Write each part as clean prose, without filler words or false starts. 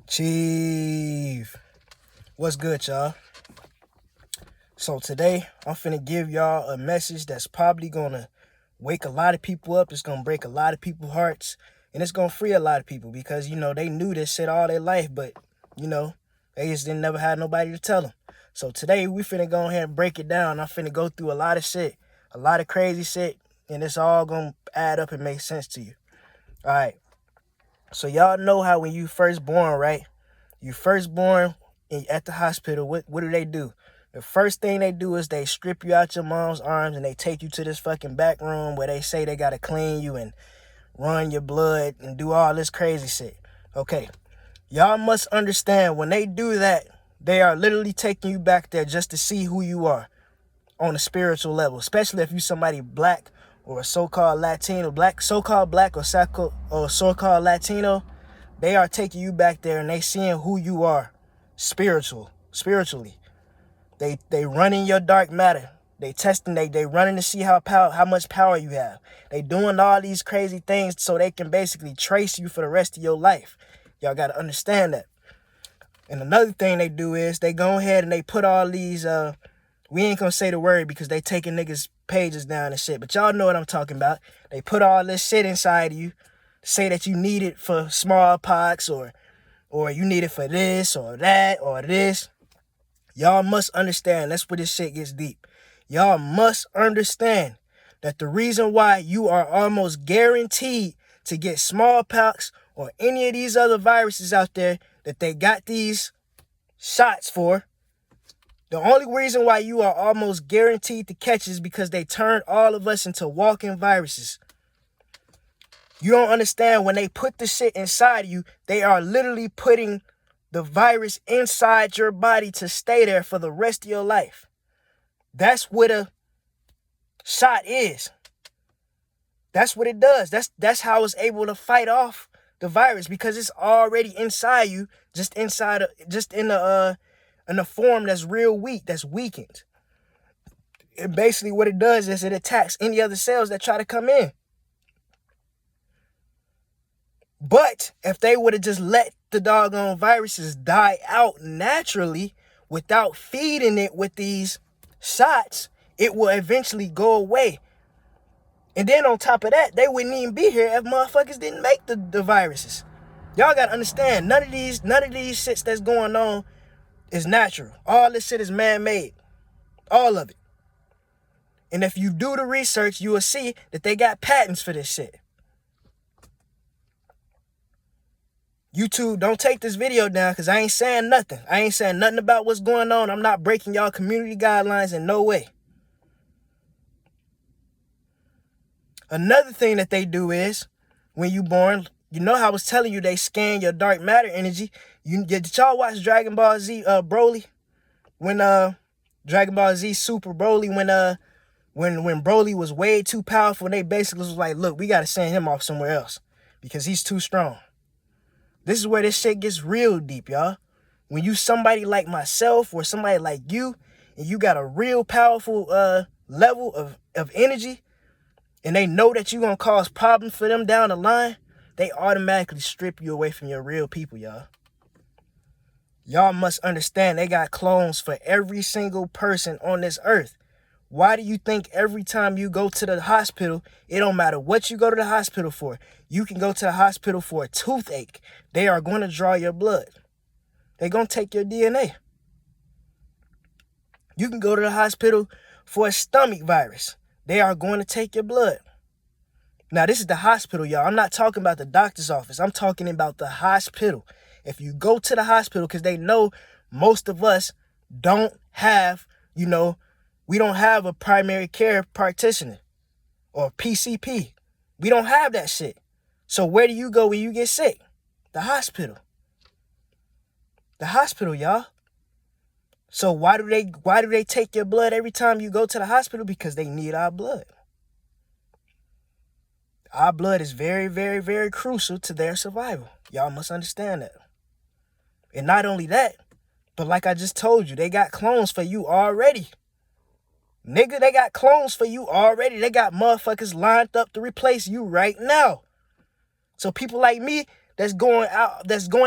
Chief, what's good, y'all? So today, I'm finna give y'all a message that's probably gonna wake a lot of people up. It's gonna break a lot of people's hearts, and it's gonna free a lot of people because, they knew this shit all their life, but, they just didn't never have nobody to tell them. So today, we finna go ahead and break it down. I'm finna go through a lot of shit, a lot of crazy shit, and it's all gonna add up and make sense to you. All right. So y'all know how when you first born, right? You first born at the hospital, what do? The first thing they do is they strip you out your mom's arms and they take you to this fucking back room where they say they gotta clean you and run your blood and do all this crazy shit. Okay, y'all must understand when they do that, they are literally taking you back there just to see who you are on a spiritual level, especially if you somebody black or a so-called Latino, so-called black or so-called Latino. They are taking you back there and they seeing who you are spiritually. They running your dark matter. They testing, they running to see how much power you have. They doing all these crazy things so they can basically trace you for the rest of your life. Y'all got to understand that. And another thing they do is they go ahead and they put all these, we ain't gonna say the word because they taking niggas' pages down and shit, but y'all know what I'm talking about. They put all this shit inside of you, say that you need it for smallpox or you need it for this or that or this. Y'all must understand, that's where this shit gets deep. Y'all must understand that the reason why you are almost guaranteed to get smallpox or any of these other viruses out there that they got these shots for, the only reason why you are almost guaranteed to catch is because they turned all of us into walking viruses. You don't understand, when they put the shit inside of you, they are literally putting the virus inside your body to stay there for the rest of your life. That's what a shot is. That's what it does. That's how it's able to fight off the virus, because it's already inside you, just in a form that's real weak, that's weakened. And basically what it does is it attacks any other cells that try to come in. But if they would have just let the doggone viruses die out naturally without feeding it with these shots, it will eventually go away. And then on top of that, they wouldn't even be here if motherfuckers didn't make the viruses. Y'all gotta understand, none of these shits that's going on is natural. All this shit is man-made. All of it. And if you do the research, you will see that they got patents for this shit. YouTube, don't take this video down because I ain't saying nothing. I ain't saying nothing about what's going on. I'm not breaking y'all community guidelines in no way. Another thing that they do is, when you born, you know how I was telling you they scan your dark matter energy. Did y'all watch Dragon Ball Z Broly? When Dragon Ball Z Super Broly, when Broly was way too powerful, and they basically was like, look, we gotta send him off somewhere else because he's too strong. This is where this shit gets real deep, y'all. When you somebody like myself or somebody like you, and you got a real powerful level of energy, and they know that you're gonna cause problems for them down the line, they automatically strip you away from your real people, y'all. Y'all must understand they got clones for every single person on this earth. Why do you think every time you go to the hospital, it don't matter what you go to the hospital for, you can go to the hospital for a toothache, they are going to draw your blood. They're going to take your DNA. You can go to the hospital for a stomach virus. They are going to take your blood. Now, this is the hospital, y'all. I'm not talking about the doctor's office. I'm talking about the hospital. If you go to the hospital, because they know most of us don't have, we don't have a primary care practitioner or PCP. We don't have that shit. So where do you go when you get sick? The hospital. The hospital, y'all. So why do they take your blood every time you go to the hospital? Because they need our blood. Our blood is very, very, very crucial to their survival. Y'all must understand that. And not only that, but like I just told you, they got clones for you already. Nigga, they got clones for you already. They got motherfuckers lined up to replace you right now. So people like me, that's going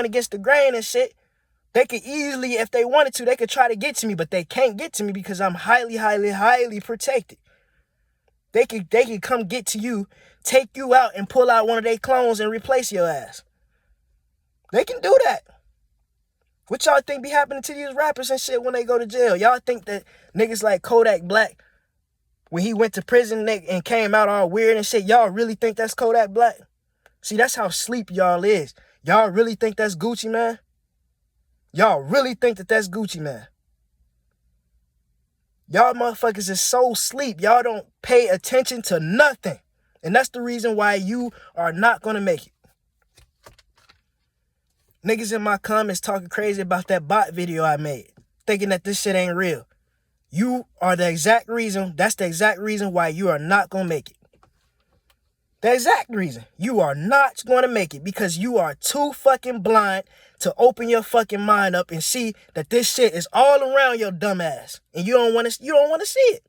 against the grain and shit, they could easily, if they wanted to, they could try to get to me, but they can't get to me because I'm highly, highly, highly protected. They could come get to you, take you out, and pull out one of their clones and replace your ass. They can do that. What y'all think be happening to these rappers and shit when they go to jail? Y'all think that niggas like Kodak Black, when he went to prison and came out all weird and shit, y'all really think that's Kodak Black? See, that's how sleep y'all is. Y'all really think that's Gucci Mane? Y'all really think that that's Gucci Mane? Y'all motherfuckers is so sleep. Y'all don't pay attention to nothing. And that's the reason why you are not going to make it. Niggas in my comments talking crazy about that bot video I made, thinking that this shit ain't real. You are the exact reason, that's the exact reason why you are not going to make it. The exact reason. You are not going to make it because you are too fucking blind to open your fucking mind up and see that this shit is all around your dumb ass. And you don't want to see it.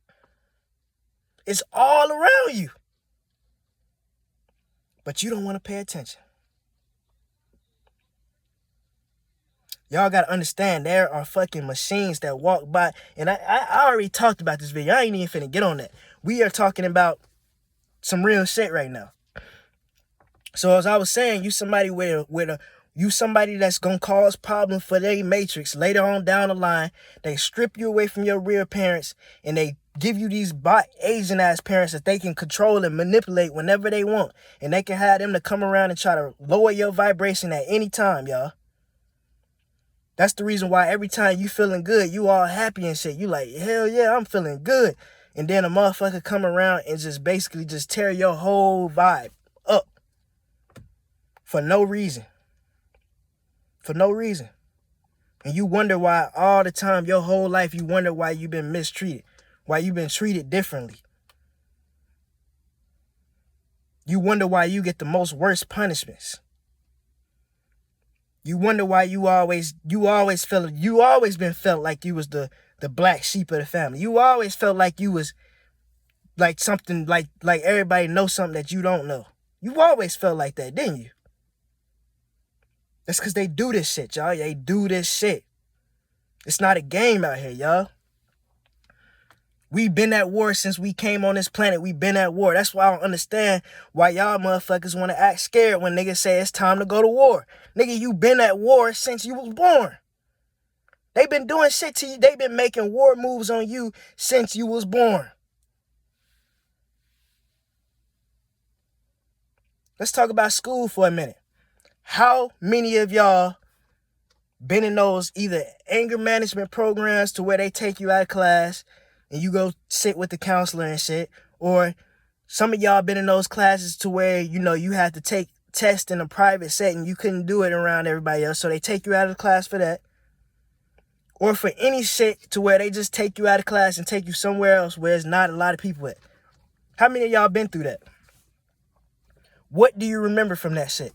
It's all around you. But you don't want to pay attention. Y'all got to understand, there are fucking machines that walk by. And I already talked about this video. I ain't even finna get on that. We are talking about some real shit right now. So as I was saying, you somebody you somebody that's gonna cause problems for their matrix later on down the line. They strip you away from your real parents and they give you these bot Asian ass parents that they can control and manipulate whenever they want. And they can have them to come around and try to lower your vibration at any time, y'all. That's the reason why every time you feeling good, you all happy and shit. You like, hell yeah, I'm feeling good. And then a motherfucker come around and just basically just tear your whole vibe up. For no reason. For no reason. And you wonder why all the time, your whole life, you wonder why you've been mistreated. Why you've been treated differently. You wonder why you get the most worst punishments. You wonder why you always been felt like you was the black sheep of the family. You always felt like you was like something like everybody knows something that you don't know. You always felt like that, didn't you? That's because they do this shit, y'all. They do this shit. It's not a game out here, y'all. We've been at war since we came on this planet. We've been at war. That's why I don't understand why y'all motherfuckers want to act scared when niggas say it's time to go to war. Nigga, you been at war since you was born. They been doing shit to you. They been making war moves on you since you was born. Let's talk about school for a minute. How many of y'all been in those either anger management programs to where they take you out of class and you go sit with the counselor and shit, or some of y'all been in those classes to where, you know, you had to take tests in a private setting. You couldn't do it around everybody else, so they take you out of the class for that. Or for any shit to where they just take you out of class and take you somewhere else where there's not a lot of people at. How many of y'all been through that? What do you remember from that shit?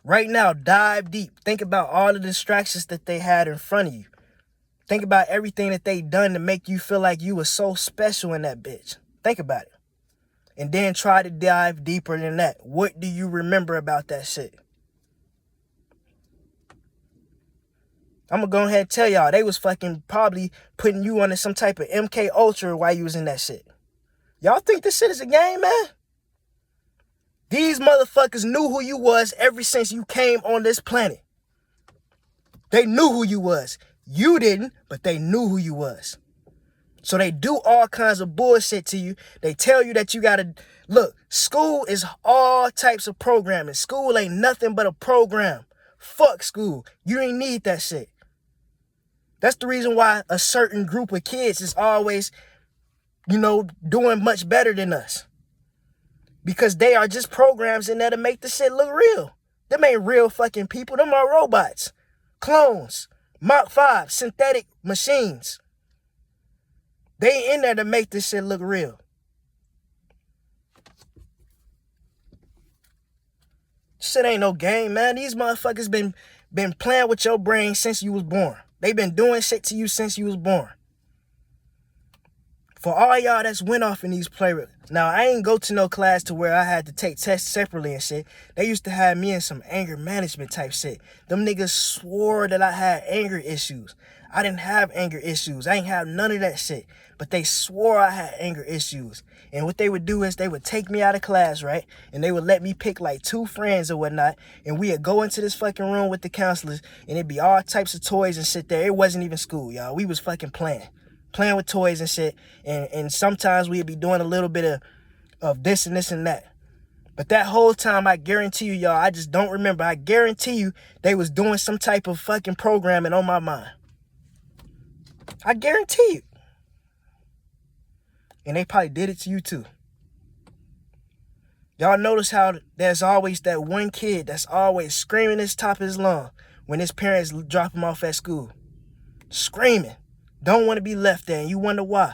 Right now, dive deep. Think about all the distractions that they had in front of you. Think about everything that they done to make you feel like you were so special in that bitch. Think about it. And then try to dive deeper than that. What do you remember about that shit? I'm gonna go ahead and tell y'all, they was fucking probably putting you under some type of MK Ultra while you was in that shit. Y'all think this shit is a game, man? These motherfuckers knew who you was ever since you came on this planet. They knew who you was. You didn't, but they knew who you was. So they do all kinds of bullshit to you. They tell you that you gotta, look, school is all types of programming. School ain't nothing but a program. Fuck school. You ain't need that shit. That's the reason why a certain group of kids is always, you know, doing much better than us. Because they are just programs in there to make the shit look real. Them ain't real fucking people. Them are robots. Clones. Mach 5. Synthetic machines. They in there to make this shit look real. Shit ain't no game, man. These motherfuckers been playing with your brain since you was born. They been doing shit to you since you was born. For all y'all that's went off in these playrooms. Now, I ain't go to no class to where I had to take tests separately and shit. They used to have me in some anger management type shit. Them niggas swore that I had anger issues. I didn't have anger issues. I ain't have none of that shit. But they swore I had anger issues. And what they would do is they would take me out of class, right? And they would let me pick like 2 friends or whatnot. And we'd go into this fucking room with the counselors. And it'd be all types of toys and shit there. It wasn't even school, y'all. We was fucking playing with toys and shit. And sometimes we'd be doing a little bit of this and this and that. But that whole time, I guarantee you, y'all, I just don't remember. I guarantee you they was doing some type of fucking programming on my mind. I guarantee you. And they probably did it to you too. Y'all notice how there's always that one kid that's always screaming his top of his lung when his parents drop him off at school. Screaming. Don't want to be left there, and you wonder why.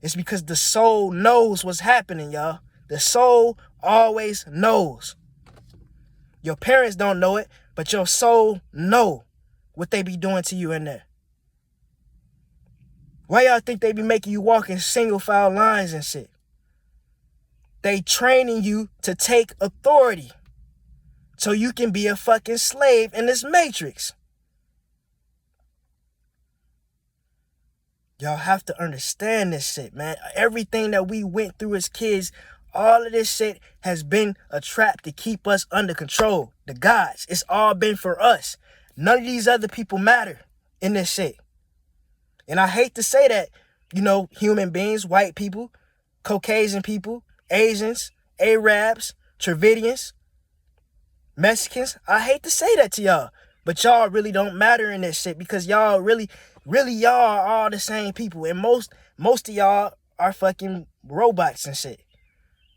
It's because the soul knows what's happening, y'all. The soul always knows. Your parents don't know it, but your soul know what they be doing to you in there. Why y'all think they be making you walk in single file lines and shit? They training you to take authority so you can be a fucking slave in this matrix. Y'all have to understand this shit, man. Everything that we went through as kids, all of this shit has been a trap to keep us under control. The gods, it's all been for us. None of these other people matter in this shit. And I hate to say that, you know, human beings, white people, Caucasian people, Asians, Arabs, Dravidians, Mexicans, I hate to say that to y'all. But y'all really don't matter in this shit because y'all really y'all are all the same people. And most of y'all are fucking robots and shit.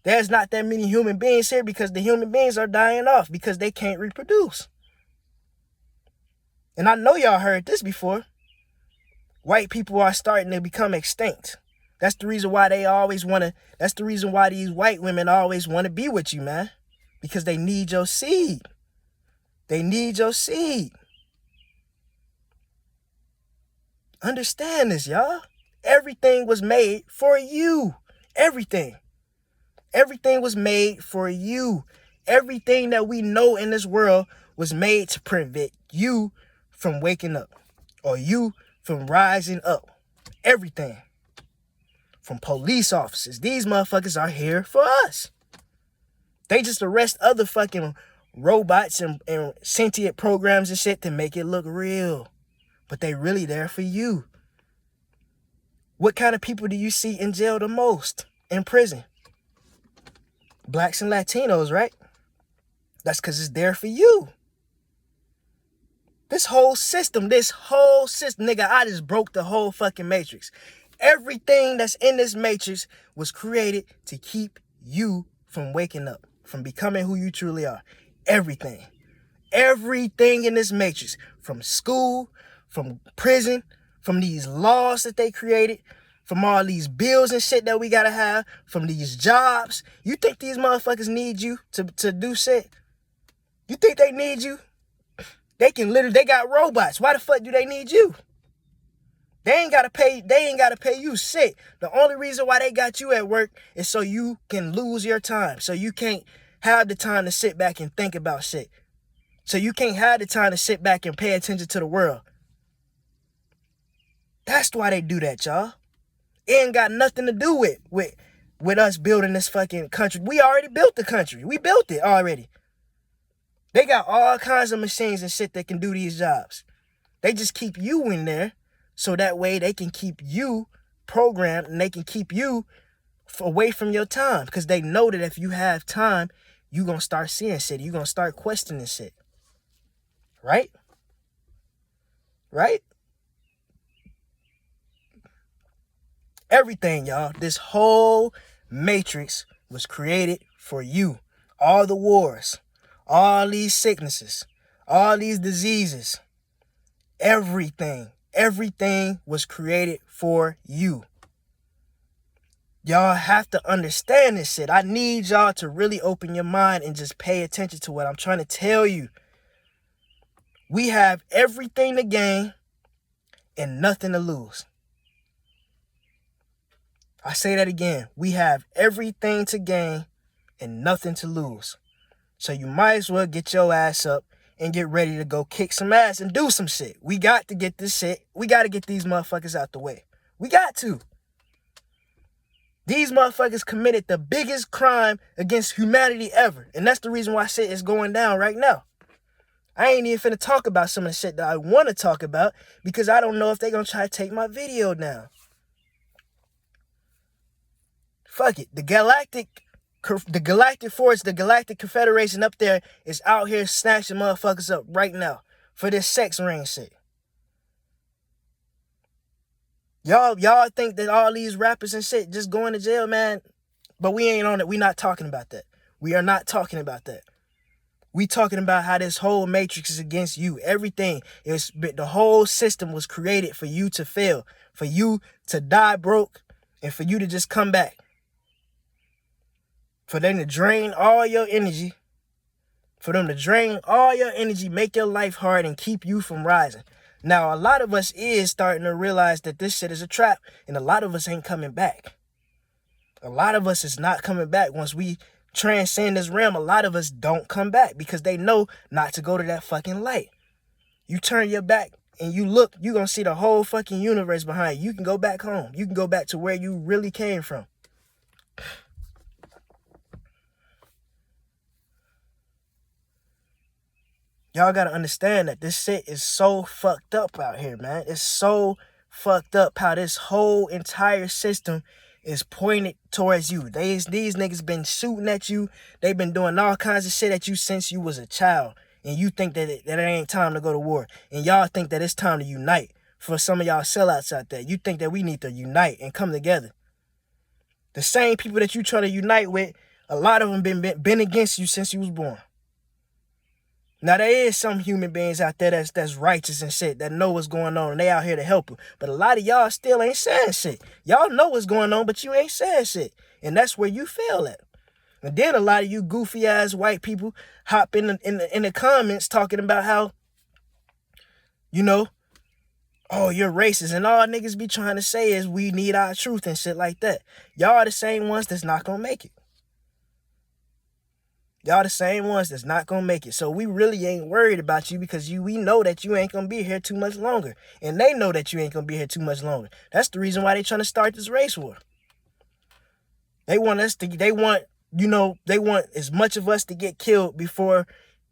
There's not that many human beings here because the human beings are dying off because they can't reproduce. And I know y'all heard this before. White people are starting to become extinct. That's the reason why that's the reason why these white women always want to be with you, man. Because they need your seed. They need your seed. Understand this, y'all. Everything was made for you. Everything. Everything was made for you. Everything that we know in this world was made to prevent you from waking up or you from rising up. Everything. From police officers. These motherfuckers are here for us. They just arrest other fucking robots and sentient programs and shit to make it look real. But they really there for you. What kind of people do you see in jail the most? In prison? Blacks and Latinos, right? That's because it's there for you. This whole system, nigga, I just broke the whole fucking matrix. Everything that's in this matrix was created to keep you from waking up, from becoming who you truly are. Everything. Everything in this matrix, from school, from prison, from these laws that they created, from all these bills and shit that we gotta have, from these jobs. You think these motherfuckers need you to do shit? You think they need you? They got robots. Why the fuck do they need you? They ain't gotta pay you shit. The only reason why they got you at work is so you can lose your time. So you can't have the time to sit back and think about shit. So you can't have the time to sit back and pay attention to the world. That's why they do that, y'all. It ain't got nothing to do with us building this fucking country. We already built the country. We built it already. They got all kinds of machines and shit that can do these jobs. They just keep you in there so that way they can keep you programmed and they can keep you away from your time. Because they know that if you have time, you're going to start seeing shit. You're going to start questioning shit. Right? Right? Everything, y'all. This whole matrix was created for you. All the wars, all these sicknesses, all these diseases, everything was created for you. Y'all have to understand this shit. I need y'all to really open your mind and just pay attention to what I'm trying to tell you. We have everything to gain and nothing to lose. I say that again. We have everything to gain and nothing to lose. So you might as well get your ass up and get ready to go kick some ass and do some shit. We got to get this shit. We got to get these motherfuckers out the way. We got to. These motherfuckers committed the biggest crime against humanity ever. And that's the reason why shit is going down right now. I ain't even finna talk about some of the shit that I want to talk about because I don't know if they're going to try to take my video down. Fuck it. The Galactic Force, the Galactic Confederation up there is out here snatching motherfuckers up right now for this sex ring shit. Y'all think that all these rappers and shit just going to jail, man? But we ain't on it. We not talking about that. We are not talking about that. We talking about how this whole matrix is against you. Everything is, the whole system was created for you to fail, for you to die broke, and for you to just come back. For them to drain all your energy. For them to drain all your energy, make your life hard, and keep you from rising. Now, a lot of us is starting to realize that this shit is a trap, and a lot of us ain't coming back. A lot of us is not coming back. Once we transcend this realm, a lot of us don't come back because they know not to go to that fucking light. You turn your back and you look, you gonna see the whole fucking universe behind you. You can go back home. You can go back to where you really came from. Y'all gotta understand that this shit is so fucked up out here, man. It's so fucked up how this whole entire system is pointed towards you. These niggas been shooting at you. They've been doing all kinds of shit at you since you was a child. And you think that it ain't time to go to war. And y'all think that it's time to unite. For some of y'all sellouts out there, you think that we need to unite and come together. The same people that you try to unite with, a lot of them been against you since you was born. Now, there is some human beings out there that's righteous and shit, that know what's going on, and they out here to help you. But a lot of y'all still ain't saying shit. Y'all know what's going on, but you ain't saying shit. And that's where you fail at. And then a lot of you goofy-ass white people hop in the comments talking about how, you know, oh, you're racist. And all niggas be trying to say is we need our truth and shit like that. Y'all are the same ones that's not gonna make it. Y'all the same ones that's not gonna make it. So we really ain't worried about you because we know that you ain't gonna be here too much longer. And they know that you ain't gonna be here too much longer. That's the reason why they trying to start this race war. They want as much of us to get killed before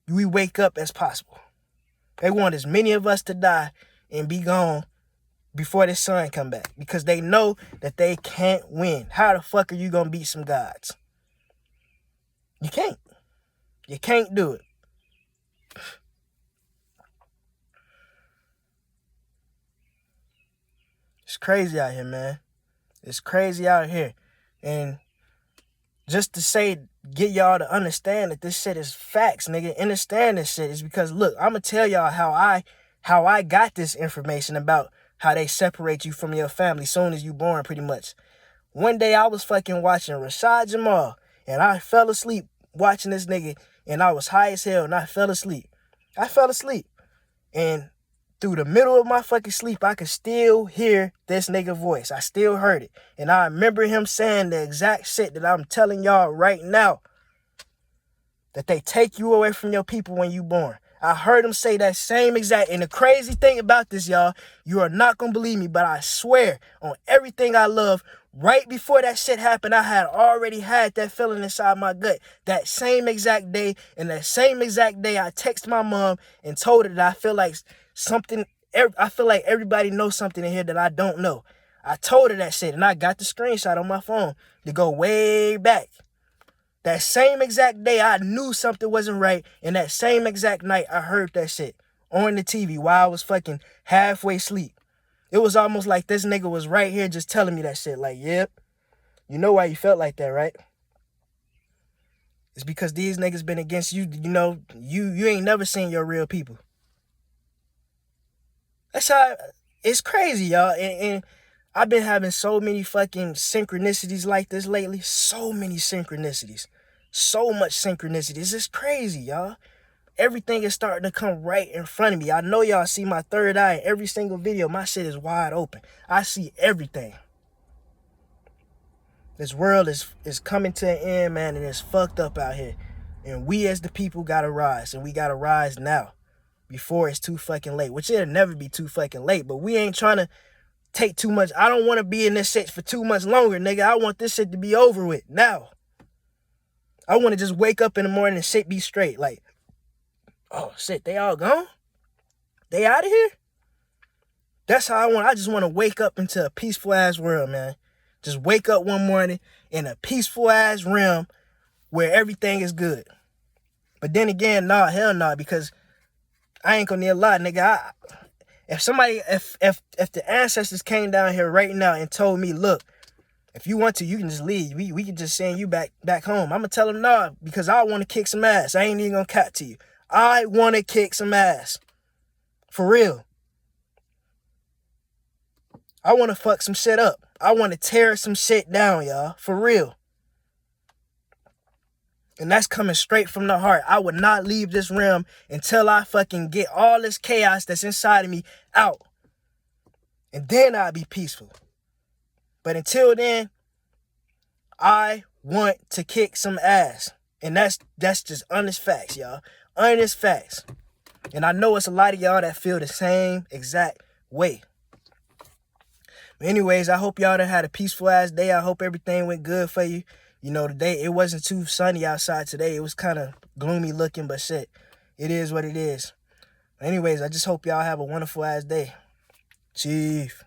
we wake up as possible. They want as many of us to die and be gone before the sun come back. Because they know that they can't win. How the fuck are you gonna beat some gods? You can't. You can't do it. It's crazy out here, man. It's crazy out here. And just to say, get y'all to understand that this shit is facts, nigga. Understand this shit is because, look, I'm going to tell y'all how I got this information about how they separate you from your family soon as you born, pretty much. One day I was fucking watching Rashad Jamal, and I fell asleep watching this nigga, and I was high as hell, and I fell asleep. And through the middle of my fucking sleep, I could still hear this nigga voice. I still heard it. And I remember him saying the exact shit that I'm telling y'all right now. That they take you away from your people when you born. I heard him say that same exact. And the crazy thing about this, y'all, you are not going to believe me, but I swear on everything I love, right before that shit happened, I had already had that feeling inside my gut. That same exact day, and that same exact day, I texted my mom and told her that I feel like everybody knows something in here that I don't know. I told her that shit, and I got the screenshot on my phone to go way back. That same exact day, I knew something wasn't right, and that same exact night, I heard that shit on the TV while I was fucking halfway asleep. It was almost like this nigga was right here just telling me that shit. Like, yep, you know why you felt like that, right? It's because these niggas been against you. You know, you ain't never seen your real people. That's how, it's crazy, y'all. And I've been having so many fucking synchronicities like this lately. So many synchronicities. So much synchronicities. It's crazy, y'all. Everything is starting to come right in front of me. I know y'all see my third eye in every single video. My shit is wide open. I see everything. This world is coming to an end, man, and it's fucked up out here. And we as the people gotta rise, and we gotta rise now before it's too fucking late, which it'll never be too fucking late, but we ain't trying to take too much. I don't want to be in this shit for too much longer, nigga. I want this shit to be over with now. I want to just wake up in the morning and shit be straight. Like, oh shit, they all gone? They out of here? That's how I just want to wake up into a peaceful ass world, man. Just wake up one morning in a peaceful ass realm where everything is good. But then again, nah, hell nah, because I ain't gonna need a lot, nigga. If the ancestors came down here right now and told me, look, if you want to, you can just leave. We can just send you back home. I'm gonna tell them nah, because I want to kick some ass. I ain't even gonna cat to you. I want to kick some ass. For real. I want to fuck some shit up. I want to tear some shit down, y'all. For real. And that's coming straight from the heart. I would not leave this realm until I fucking get all this chaos that's inside of me out. And then I'll be peaceful. But until then, I want to kick some ass. And that's just honest facts, y'all. Honest facts. And I know it's a lot of y'all that feel the same exact way. But anyways, I hope y'all done had a peaceful ass day. I hope everything went good for you. You know, today, it wasn't too sunny outside today. It was kind of gloomy looking, but shit, it is what it is. Anyways, I just hope y'all have a wonderful ass day. Chief.